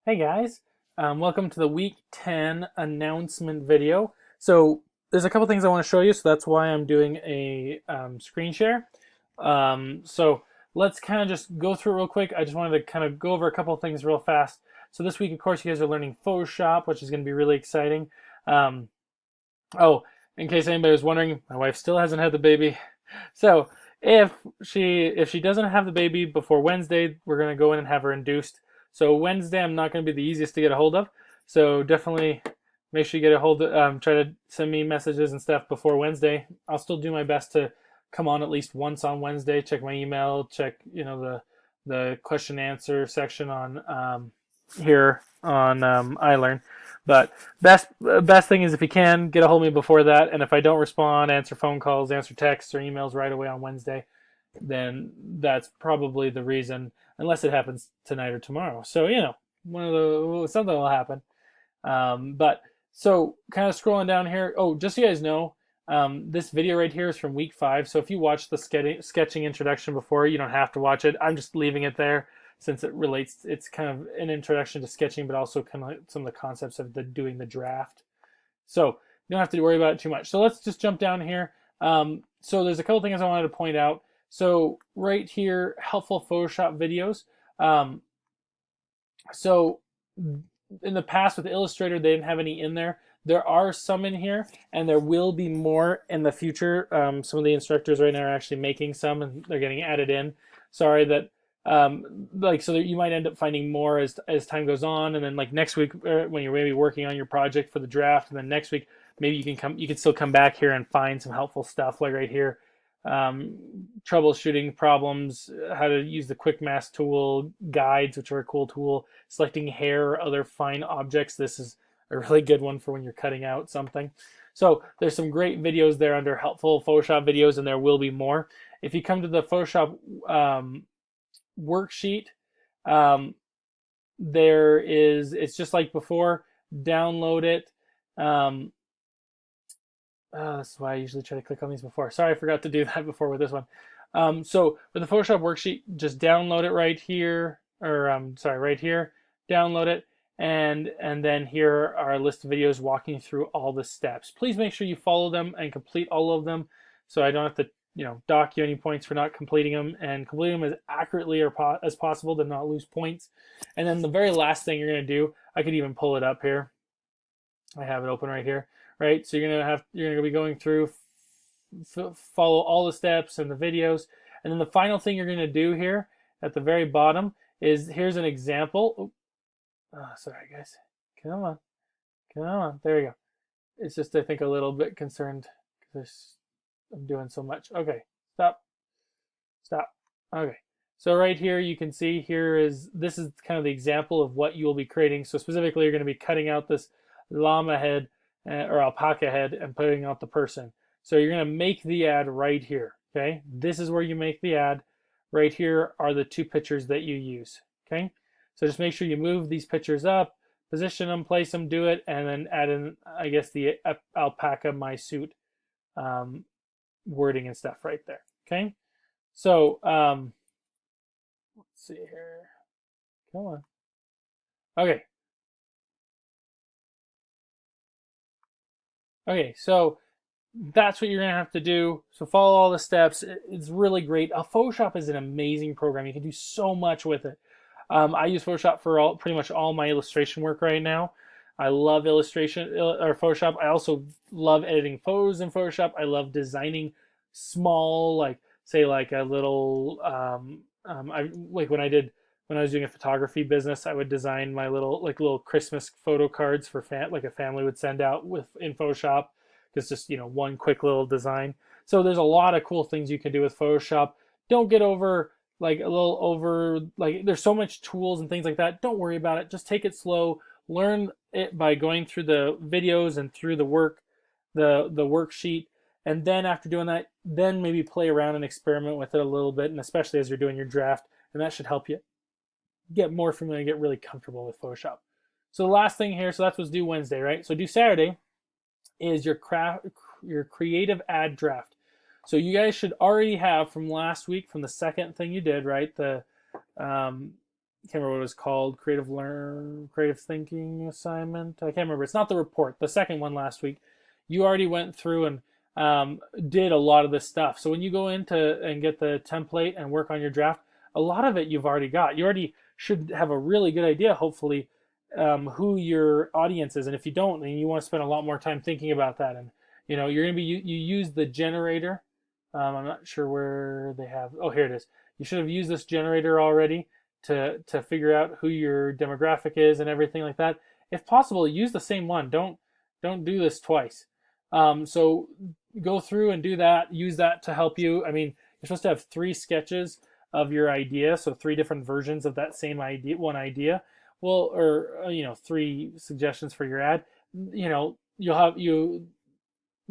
Hey guys, welcome to the week 10 announcement video. So there's a couple things I want to show you, so that's why I'm doing a screen share. So let's kind of just go through it real quick. I just wanted to kind of go over a couple of things real fast. So this week, of course, you guys are learning Photoshop, which is going to be really exciting. Um, oh, in case anybody was wondering, my wife still hasn't had the baby. So if she doesn't have the baby before Wednesday, we're gonna go in and have her induced. So Wednesday, I'm not gonna be the easiest to get a hold of. So definitely make sure you get a hold of. Try to send me messages and stuff before Wednesday. I'll still do my best to come on at least once on Wednesday. Check my email. Check the question answer section on here on iLearn. But best thing is if you can get a hold of me before that, and if I don't respond, answer phone calls, answer texts or emails right away on Wednesday, then that's probably the reason. Unless it happens tonight or tomorrow, so something will happen. But so kind of scrolling down here. Oh, just so you guys know, this video right here is from week 5. So if you watched the sketching introduction before, you don't have to watch it. I'm just leaving it there since it relates. It's kind of an introduction to sketching, but also kind of like some of the concepts of doing the draft. So you don't have to worry about it too much. So let's just jump down here. So there's a couple things I wanted to point out. So right here, helpful Photoshop videos. So in the past with Illustrator, they didn't have any in there. There are some in here, and there will be more in the future. Some of the instructors right now are actually making some, and they're getting added in. Sorry that, so that you might end up finding more as time goes on, and then like next week when you're maybe working on your project for the draft, and then next week maybe you can still come back here and find some helpful stuff like right here. Troubleshooting problems, how to use the quick mask tool, guides, which are a cool tool, selecting hair or other fine objects. This is a really good one for when you're cutting out something. So there's some great videos there under helpful Photoshop videos, and there will be more. If you come to the Photoshop worksheet, it's just like before. Download it. That's why I usually try to click on these before. Sorry, I forgot to do that before with this one. So with the Photoshop worksheet, just download it right here, or right here. Download it, and then here are a list of videos walking through all the steps. Please make sure you follow them and complete all of them, so I don't have to dock you any points for not completing them, and complete them as accurately as possible to not lose points. And then the very last thing you're gonna do, I could even pull it up here. I have it open right here, right? So you're gonna be going through, follow all the steps and the videos, and then the final thing you're gonna do here at the very bottom is here's an example. Oh, sorry guys, come on, come on. There we go. It's just I think a little bit concerned because I'm doing so much. Okay, stop, stop. Okay. So right here you can see this is kind of the example of what you will be creating. So specifically you're going to be cutting out this llama head or alpaca head and putting out the person. So you're going to make the ad right here. Okay, this is where you make the ad. Right here are the 2 pictures that you use. Okay, so just make sure you move these pictures up, position them, place them, do it, and then add in, I guess, the alpaca my suit wording and stuff right there. Okay, so let's see here. Come on. Okay. Okay, so that's what you're gonna have to do. So follow all the steps. It's really great. Photoshop is an amazing program. You can do so much with it. I use Photoshop for pretty much all my illustration work right now. I love illustration or Photoshop. I also love editing photos in Photoshop. I love designing small, like say like a little. I like when I was doing a photography business, I would design my little Christmas photo cards for like a family would send out in Photoshop. It's just one quick little design. So there's a lot of cool things you can do with Photoshop. Don't get over there's so much tools and things like that. Don't worry about it. Just take it slow. Learn it by going through the videos and through the worksheet. And then after doing that, then maybe play around and experiment with it a little bit, and especially as you're doing your draft, and that should help you get more familiar, get really comfortable with Photoshop. So the last thing here, so that's what's due Wednesday, right? So due Saturday is your creative ad draft. So you guys should already have from last week, from the second thing you did, right? can't remember what it was called, creative thinking assignment. I can't remember. It's not the report, the second one last week. You already went through and did a lot of this stuff. So when you go into and get the template and work on your draft, a lot of it you've already got. You already should have a really good idea, hopefully, who your audience is. And if you don't, then you want to spend a lot more time thinking about that. And you're going to be you use the generator. I'm not sure where they have. Oh, here it is. You should have used this generator already to figure out who your demographic is and everything like that. If possible, use the same one. Don't do this twice. So go through and do that. Use that to help you. I mean, you're supposed to have 3 sketches of your idea, so 3 different versions of that same idea, one idea. Well, or 3 suggestions for your ad.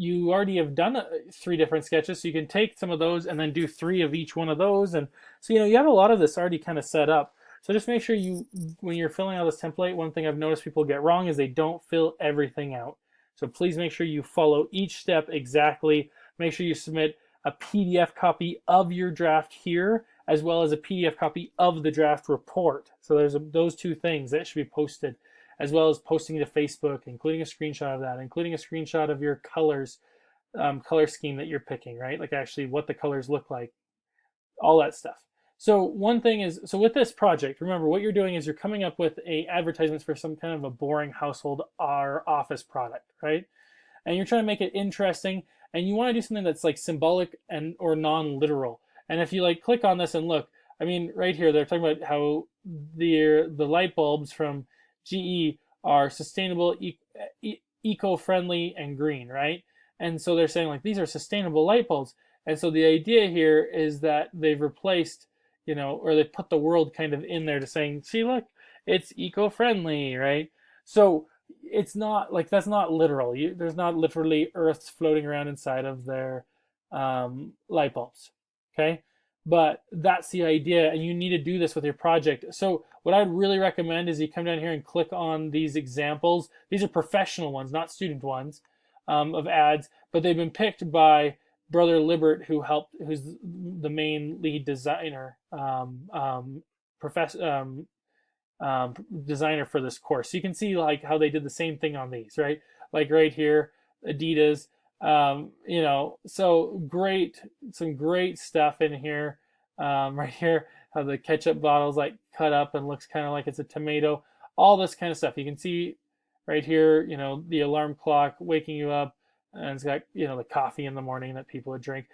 You already have done 3 different sketches, so you can take some of those and then do 3 of each one of those. And so, you have a lot of this already kind of set up. So just make sure when you're filling out this template, one thing I've noticed people get wrong is they don't fill everything out. So please make sure you follow each step exactly. Make sure you submit a PDF copy of your draft here, as well as a PDF copy of the draft report. So there's those 2 things that should be posted, as well as posting to Facebook, including a screenshot of that, including a screenshot of your colors, color scheme that you're picking, right? Like actually what the colors look like, all that stuff. So one thing is, so with this project, remember what you're doing is you're coming up with advertisements for some kind of a boring household or office product, right? And you're trying to make it interesting, and you want to do something that's like symbolic and or non-literal. And if you like click on this and look, I mean, right here, they're talking about how the light bulbs from GE are sustainable, eco-friendly, and green, right? And so they're saying like these are sustainable light bulbs. And so the idea here is that they've replaced, or they put the world kind of in there to saying, see, look, it's eco-friendly, right? So it's not like that's not literal. There's not literally Earths floating around inside of their light bulbs, okay? But that's the idea, and you need to do this with your project. So what I'd really recommend is you come down here and click on these examples. These are professional ones, not student ones, of ads, but they've been picked by Brother Libert, who's the main lead designer, designer for this course. So you can see like how they did the same thing on these, right? Like right here, Adidas. So some great stuff in here. Right here, how the ketchup bottle's like cut up and looks kind of like it's a tomato. All this kind of stuff. You can see right here, the alarm clock waking you up, and it's got, the coffee in the morning that people would drink,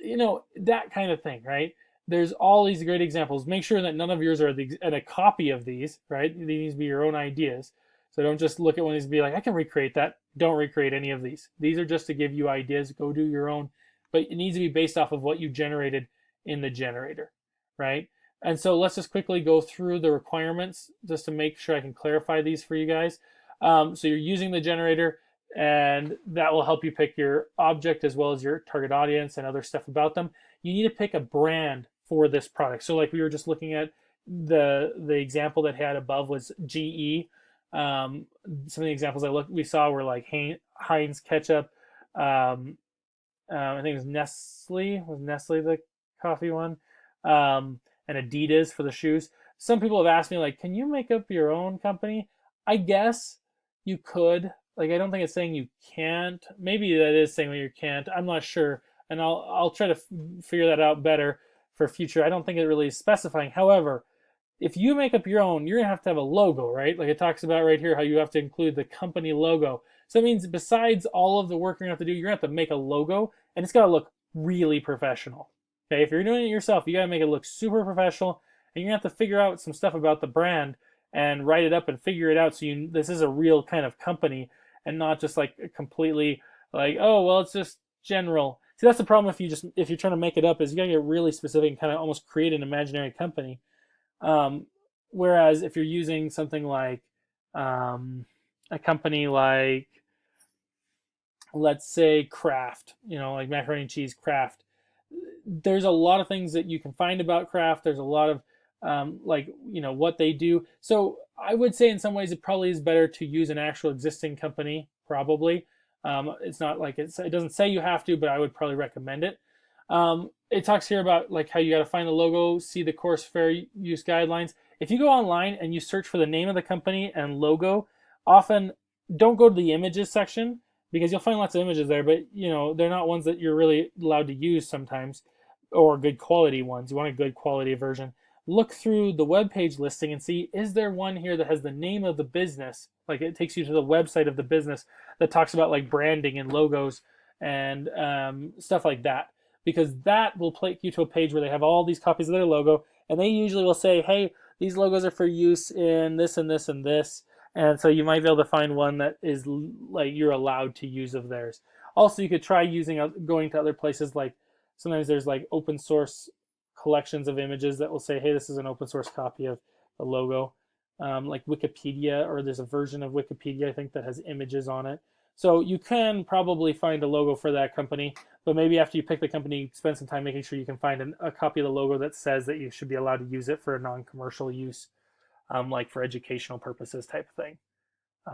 that kind of thing, right? There's all these great examples. Make sure that none of yours are a copy of these, right? These need to be your own ideas. So don't just look at one of these and be like, I can recreate that. Don't recreate any of these. These are just to give you ideas. Go do your own. But it needs to be based off of what you generated in the generator, right? And so let's just quickly go through the requirements just to make sure I can clarify these for you guys. So you're using the generator, and that will help you pick your object as well as your target audience and other stuff about them. You need to pick a brand for this product. So like we were just looking at the example that had above was GE. Some of the examples we saw were like Heinz ketchup. I think it was Nestle. Was Nestle the coffee one? And Adidas for the shoes. Some people have asked me like, can you make up your own company? I guess you could. Like, I don't think it's saying you can't. Maybe that is saying you can't. I'm not sure, and I'll try to figure that out better for future. I don't think it really is specifying. However, if you make up your own, you're gonna have to have a logo, right? Like it talks about right here, how you have to include the company logo. So that means besides all of the work you're gonna have to do, you're gonna have to make a logo, and it's gotta look really professional. Okay, if you're doing it yourself, you gotta make it look super professional, and you're gonna have to figure out some stuff about the brand and write it up and figure it out so this is a real kind of company and not just like completely like, oh well, it's just general. See, that's the problem if you're trying to make it up, is you gotta get really specific and kind of almost create an imaginary company. Whereas if you're using something like a company like, let's say Kraft, like macaroni and cheese Kraft, there's a lot of things that you can find about Kraft. There's a lot of what they do. So I would say in some ways it probably is better to use an actual existing company, probably. It's not like it doesn't say you have to, but I would probably recommend it. It talks here about like how you got to find the logo, see the course fair use guidelines. if you go online and you search for the name of the company and logo, often don't go to the images section because you'll find lots of images there, but they're not ones that you're really allowed to use sometimes, or good quality ones. You want a good quality version. Look through the web page listing and see, is there one here that has the name of the business? Like it takes you to the website of the business that talks about like branding and logos and stuff like that. Because that will take you to a page where they have all these copies of their logo, and they usually will say, hey, these logos are for use in this and this and this. And so you might be able to find one that is like you're allowed to use of theirs. Also, you could try going to other places, like sometimes there's like open source collections of images that will say, hey, this is an open source copy of the logo. Like Wikipedia, or there's a version of Wikipedia, I think, that has images on it. So you can probably find a logo for that company, but maybe after you pick the company, spend some time making sure you can find a copy of the logo that says that you should be allowed to use it for a non-commercial use, like for educational purposes type of thing.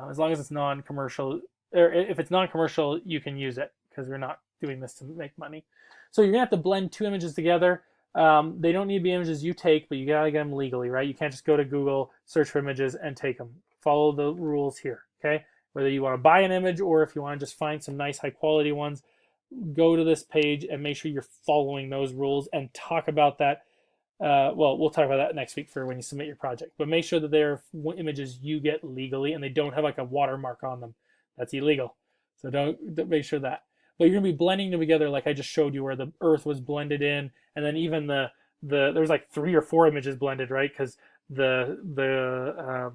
As long as it's non-commercial, or if it's non-commercial, you can use it because we're not doing this to make money. So you're gonna have to blend two images together. They don't need to be images you take, but you gotta get them legally, right? You can't just go to Google, search for images, and take them. Follow the rules here, okay? Whether you want to buy an image or if you want to just find some nice high quality ones, go to this page and make sure you're following those rules and talk about that. Well, we'll talk about that next week for when you submit your project. But make sure that they're images you get legally and they don't have like a watermark on them. That's illegal. So don't make sure that. But you're gonna be blending them together like I just showed you, where the earth was blended in, and then even there's like 3 or 4 images blended, right? Because the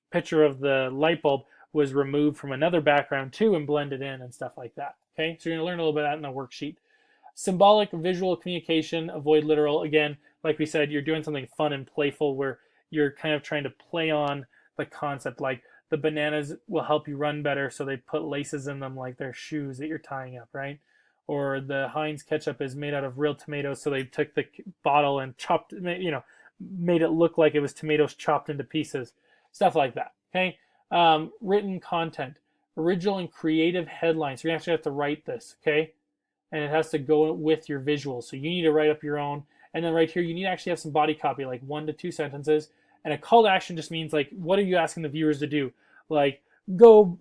picture of the light bulb was removed from another background too and blended in and stuff like that. Okay, so you're gonna learn a little bit of that in the worksheet. Symbolic visual communication, avoid literal. Again, like we said, you're doing something fun and playful where you're kind of trying to play on the concept. Like the bananas will help you run better, so they put laces in them like they're shoes that you're tying up, right? Or the Heinz ketchup is made out of real tomatoes, so they took the bottle and made it look like it was tomatoes chopped into pieces. Stuff like that, okay? Written content, original and creative headlines. So you actually have to write this, okay? And it has to go with your visuals. So you need to write up your own. And then right here, you need to actually have some body copy, like 1 to 2 sentences. And a call to action just means like, what are you asking the viewers to do? Like, go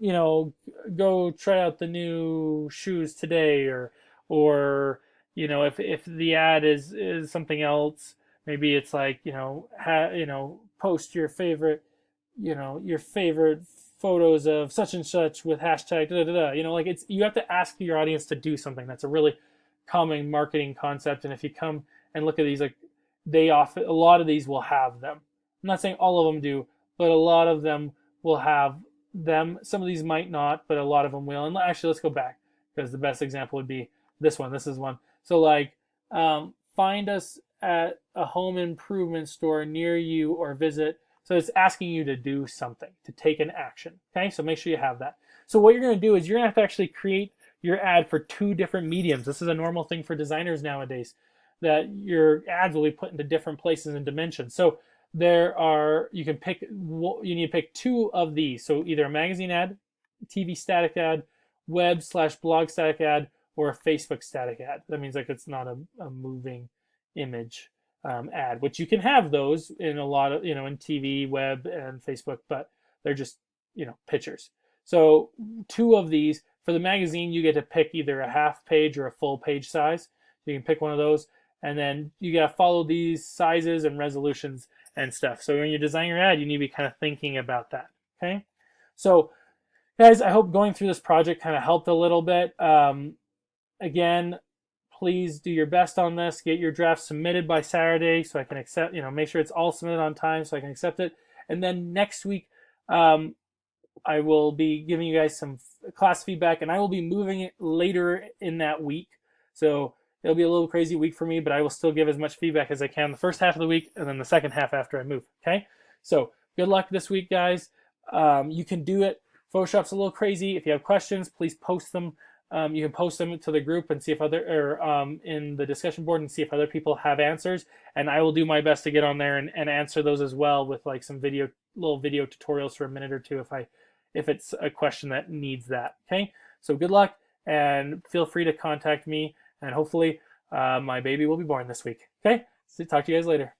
try out the new shoes today, or if the ad is something else, maybe it's like, post your favorite photos of such and such with hashtag da da da. Like you have to ask your audience to do something. That's a really common marketing concept. And if you come and look at these, like a lot of these will have them. I'm not saying all of them do, but a lot of them will have them. Some of these might not, but a lot of them will. And actually, let's go back, because the best example would be this one. This is one. So like, find us at a home improvement store near you, or visit. So it's asking you to do something, to take an action. Okay, so make sure you have that. So what you're going to do is you're going to have to actually create your ad for 2 different mediums. This is a normal thing for designers nowadays, that your ads will be put into different places and dimensions. So you need to pick 2 of these. So either a magazine ad, TV static ad, web/blog static ad, or a Facebook static ad. That means like it's not a moving image ad, which you can have those in a lot of, in TV, web, and Facebook, but they're just, pictures. So 2 of these. For the magazine, you get to pick either a half page or a full page size. You can pick one of those, and then you got to follow these sizes and resolutions and stuff. So when you're designing your ad, you need to be kind of thinking about that. Okay. So guys, I hope going through this project kind of helped a little bit. Again, please do your best on this. Get your draft submitted by Saturday so I can accept, make sure it's all submitted on time so I can accept it. And then next week, I will be giving you guys some class feedback, and I will be moving it later in that week. So it'll be a little crazy week for me, but I will still give as much feedback as I can the first half of the week, and then the second half after I move. Okay? So good luck this week, guys. You can do it. Photoshop's a little crazy. If you have questions, please post them. You can post them to the group and see if in the discussion board and see if other people have answers. And I will do my best to get on there and answer those as well with like some little video tutorials for a minute or 2 if it's a question that needs that. Okay, so good luck, and feel free to contact me, and hopefully my baby will be born this week. Okay, so talk to you guys later.